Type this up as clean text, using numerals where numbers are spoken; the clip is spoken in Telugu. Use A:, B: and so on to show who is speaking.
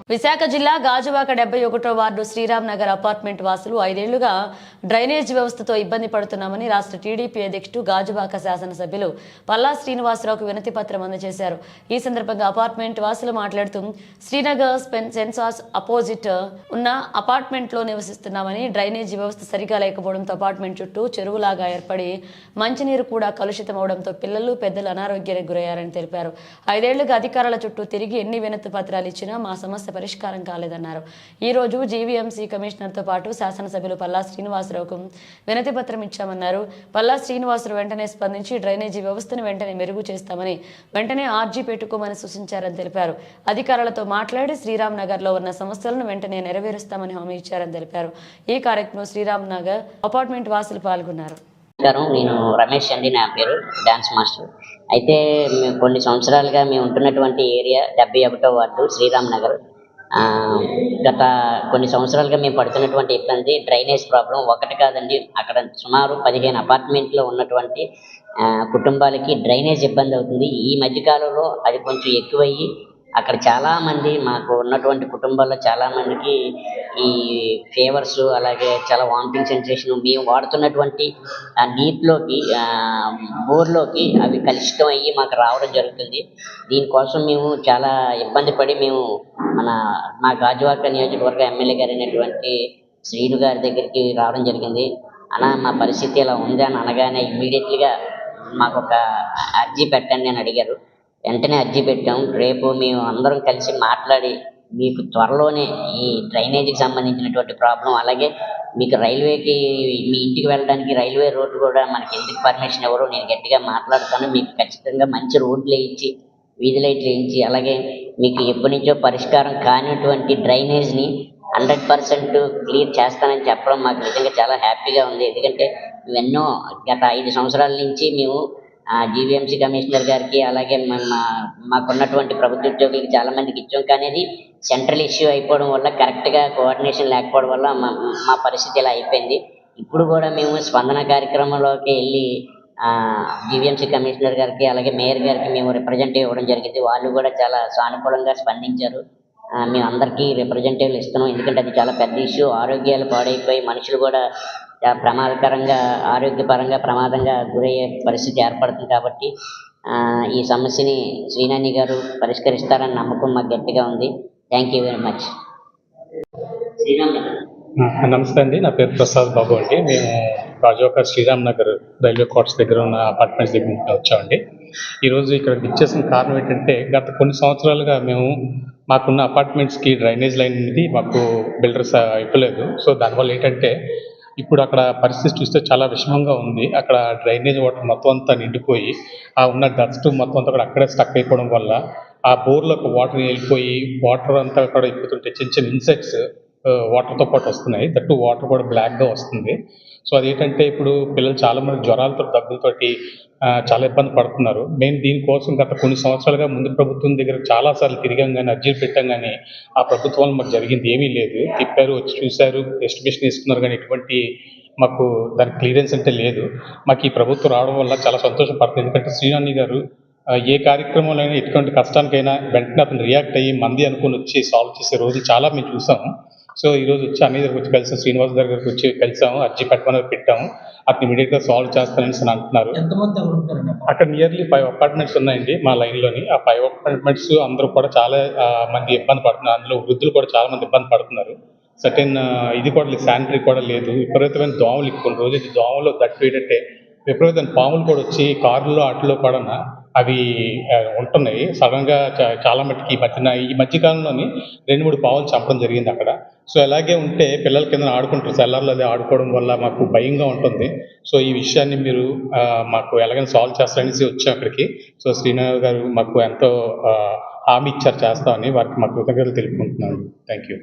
A: విశాఖ జిల్లా గాజువాక 71వ వార్డు శ్రీరామ్ నగర్ అపార్ట్మెంట్ వాసులు 5 ఏళ్లుగా డ్రైనేజ్ వ్యవస్థతో ఇబ్బంది పడుతున్నామని రాష్ట్ర టీడీపీ అధ్యక్షుడు గాజువాక శాసనసభ్యులు పల్లా శ్రీనివాసరావుకు వినతి పత్రం అందజేశారు. ఈ సందర్భంగా అపార్ట్మెంట్ వాసులు మాట్లాడుతూ శ్రీనగర్ సెన్సార్స్ అపోజిట్ ఉన్న అపార్ట్మెంట్ లో నివసిస్తున్నామని, డ్రైనేజ్ వ్యవస్థ సరిగా లేకపోవడంతో అపార్ట్మెంట్ చుట్టూ చెరువులాగా ఏర్పడి మంచినీరు కూడా కలుషితం అవడంతో పిల్లలు పెద్దలు అనారోగ్యానికి గురయ్యారని తెలిపారు. 5 ఏళ్లుగా అధికారుల చుట్టూ తిరిగి ఎన్ని వినతి పత్రాలు ఇచ్చినా మా సమస్య పరిష్కారం కాలేదన్నారు. ఈ రోజు జీవీఎంసీ కమిషనర్ తో పాటు శాసనసభ్యులు పల్లా శ్రీనివాసరావుకు వినతి పత్రం ఇచ్చామన్నారు. పల్లా శ్రీనివాసరావు వెంటనే స్పందించి డ్రైనేజీ వ్యవస్థను వెంటనే మెరుగు చేస్తామని, వెంటనే ఆర్జీ పెట్టుకోమని సూచించారని తెలిపారు. అధికారులతో మాట్లాడి శ్రీరామ్ నగర్ లో ఉన్న సమస్యలను వెంటనే నెరవేరుస్తామని హామీ ఇచ్చారని తెలిపారు. ఈ కార్యక్రమంలో శ్రీరామ్ నగర్ అపార్ట్మెంట్ వాసులు పాల్గొన్నారు.
B: నేను రమేష్ అండి, నా పేరు డాన్స్ మాస్టర్. అయితే కొన్ని సంవత్సరాలుగా మేము ఉంటున్నటువంటి ఏరియా 71వ వార్డు శ్రీరామ్ నగర్. గత కొన్ని సంవత్సరాలుగా మేము పడుతున్నటువంటి ఇబ్బంది డ్రైనేజ్ ప్రాబ్లం ఒకటి కాదండి. అక్కడ సుమారు 15 అపార్ట్మెంట్లో ఉన్నటువంటి కుటుంబాలకి డ్రైనేజ్ ఇబ్బంది అవుతుంది. ఈ మధ్యకాలంలో అది కొంచెం ఎక్కువయ్యి అక్కడ చాలామంది, మాకు ఉన్నటువంటి కుటుంబాల్లో చాలామందికి ఈ ఫీవర్స్, అలాగే చాలా వామిటింగ్ సెన్సేషన్, మేము వాడుతున్నటువంటి నీటిలోకి, బోర్లోకి అవి కలుషితం అయ్యి మాకు రావడం జరుగుతుంది. దీనికోసం మేము చాలా ఇబ్బంది పడి మేము మా గాజువాక నియోజకవర్గ ఎమ్మెల్యే గారు అయినటువంటి శ్రీను గారి దగ్గరికి రావడం జరిగింది. మా పరిస్థితి ఇలా ఉంది అని అనగానే ఇమ్మీడియట్లీగా మాకు ఒక అర్జీ పెట్టండి అని అడిగారు. వెంటనే అర్జీ పెట్టాం. రేపు మేము అందరం కలిసి మాట్లాడి మీకు త్వరలోనే ఈ డ్రైనేజీకి సంబంధించినటువంటి ప్రాబ్లం, అలాగే మీకు రైల్వేకి, మీ ఇంటికి వెళ్ళడానికి రైల్వే రోడ్డు కూడా మనకి ఎందుకు పర్మిషన్ ఎవరో నేను గట్టిగా మాట్లాడతాను. మీకు ఖచ్చితంగా మంచి రోడ్లు వేయించి, వీధి లైట్లు వేయించి, అలాగే మీకు ఎప్పటి నుంచో పరిష్కారం కానిటువంటి డ్రైనేజ్ని 100% క్లియర్ చేస్తానని చెప్పడం మాకు నిజంగా చాలా హ్యాపీగా ఉంది. ఎందుకంటే ఎన్నో గత 5 సంవత్సరాల నుంచి మేము జీవీఎంసీ కమిషనర్ గారికి, అలాగే మాకున్నటువంటి ప్రభుత్వ ఉద్యోగులకి చాలామందికి ఇచ్చాం. కానీ అది సెంట్రల్ ఇష్యూ అయిపోవడం వల్ల, కరెక్ట్గా కోఆర్డినేషన్ లేకపోవడం వల్ల మా పరిస్థితి ఇలా అయిపోయింది. ఇప్పుడు కూడా మేము స్పందన కార్యక్రమంలోకి వెళ్ళి జీవీఎంసీ కమిషనర్ గారికి, అలాగే మేయర్ గారికి మేము రిప్రజెంటేటివ్ ఇవ్వడం జరిగింది. వాళ్ళు కూడా చాలా సానుకూలంగా స్పందించారు. మేము అందరికీ రిప్రజెంటేటివ్లు ఇస్తున్నాం. ఎందుకంటే అది చాలా పెద్ద ఇష్యూ. ఆరోగ్యాలు పాడైపోయి మనుషులు కూడా ప్రమాదకరంగా, ఆరోగ్యపరంగా ప్రమాదంగా గురయ్యే పరిస్థితి ఏర్పడుతుంది. కాబట్టి ఈ సమస్యని శ్రీనాని గారు పరిష్కరిస్తారని నమ్మకం మాకు గట్టిగా ఉంది. Thank you very much.
C: నమస్తే అండి, నా పేరు ప్రసాద్ బాబు అండి. మేము గాజువాక శ్రీరామ్ నగర్ రైల్వే కోర్ట్స్ దగ్గర ఉన్న అపార్ట్మెంట్స్ దగ్గర నుంచి వచ్చామండి. ఈరోజు ఇక్కడ ఇచ్చేసిన కారణం ఏంటంటే, గత కొన్ని సంవత్సరాలుగా మాకున్న అపార్ట్మెంట్స్కి డ్రైనేజ్ లైన్ అనేది మాకు బిల్డర్స్ ఇవ్వలేదు. సో దానివల్ల ఏంటంటే, ఇప్పుడు అక్కడ పరిస్థితి చూస్తే చాలా విషమంగా ఉంది. అక్కడ డ్రైనేజ్ వాటర్ మొత్తం అంతా నిండిపోయి, ఉన్న డస్ట్ మొత్తం అంతా కూడా అక్కడే స్టక్ అయిపోవడం వల్ల ఆ బోర్లకు వాటర్ వెళ్ళిపోయి, వాటర్ అంతా కూడా ఎక్కుతుంటే చిన్న చిన్న ఇన్సెక్ట్స్ వాటర్తో పాటు వస్తున్నాయి. దట్టు వాటర్ కూడా బ్లాక్గా వస్తుంది. సో అదేంటంటే, ఇప్పుడు పిల్లలు చాలామంది జ్వరాలతో, దగ్గులతోటి చాలా ఇబ్బంది పడుతున్నారు. మేము దీనికోసం గత కొన్ని సంవత్సరాలుగా ముందు ప్రభుత్వం దగ్గర చాలాసార్లు తిరిగాం, కానీ అర్జీలు పెట్టాం. కానీ ఆ ప్రభుత్వం మాకు జరిగింది ఏమీ లేదు. తిప్పారు, వచ్చి చూశారు, ఎస్టిమేషన్ ఇస్తున్నారు, కానీ ఎటువంటి మాకు దానికి క్లియరెన్స్ అంటే లేదు. మాకు ఈ ప్రభుత్వం రావడం వల్ల చాలా సంతోషపడుతుంది. ఎందుకంటే శ్రీనాని గారు ఏ కార్యక్రమంలో అయినా, ఎటువంటి కష్టానికైనా వెంటనే అతను రియాక్ట్ అయ్యి మంది అనుకుని వచ్చి సాల్వ్ చేసే రోజులు చాలా మేము చూసాము. సో ఈరోజు వచ్చి అన్ని దగ్గర వచ్చి కలిసాం, శ్రీనివాస్ దగ్గరికి వచ్చి కలిసాము, అర్జీ పెట్టాము. అతను ఇమీడియట్గా సాల్వ్ చేస్తానని అంటున్నారు. అక్కడ నియర్లీ 5 అపార్ట్మెంట్స్ ఉన్నాయండి మా లైన్లోని. ఆ 5 అపార్ట్మెంట్స్ అందరూ కూడా చాలా మంది ఇబ్బంది పడుతున్నారు. అందులో వృద్ధులు కూడా చాలా మంది ఇబ్బంది పడుతున్నారు. సర్టెన్ ఇది కూడా లేదు, శానిటరీ కూడా లేదు. విపరీతమైన దోమలు, కొన్ని రోజులు దోమలు దట్టు ఏంటంటే విపరీతమైన పాములు కూడా వచ్చి కారులో వాటిలో కూడా అవి ఉంటున్నాయి. సడన్గా చాలా మట్టుకి ఈ మధ్యకాలంలోని 2-3 పాములు చంపడం జరిగింది అక్కడ. సో అలాగే ఉంటే పిల్లల కింద ఆడుకుంటారు, సెల్లర్లు అది ఆడుకోవడం వల్ల మాకు భయంగా ఉంటుంది. సో ఈ విషయాన్ని మీరు మాకు ఎలాగైనా సాల్వ్ చేస్తారనేసి వచ్చాం అక్కడికి. సో శ్రీనాథ్ గారు మాకు ఎంతో హామీ ఇచ్చారు చేస్తామని, వారికి మా కృతజ్ఞతలు తెలుపుకుంటున్నాను. Thank you.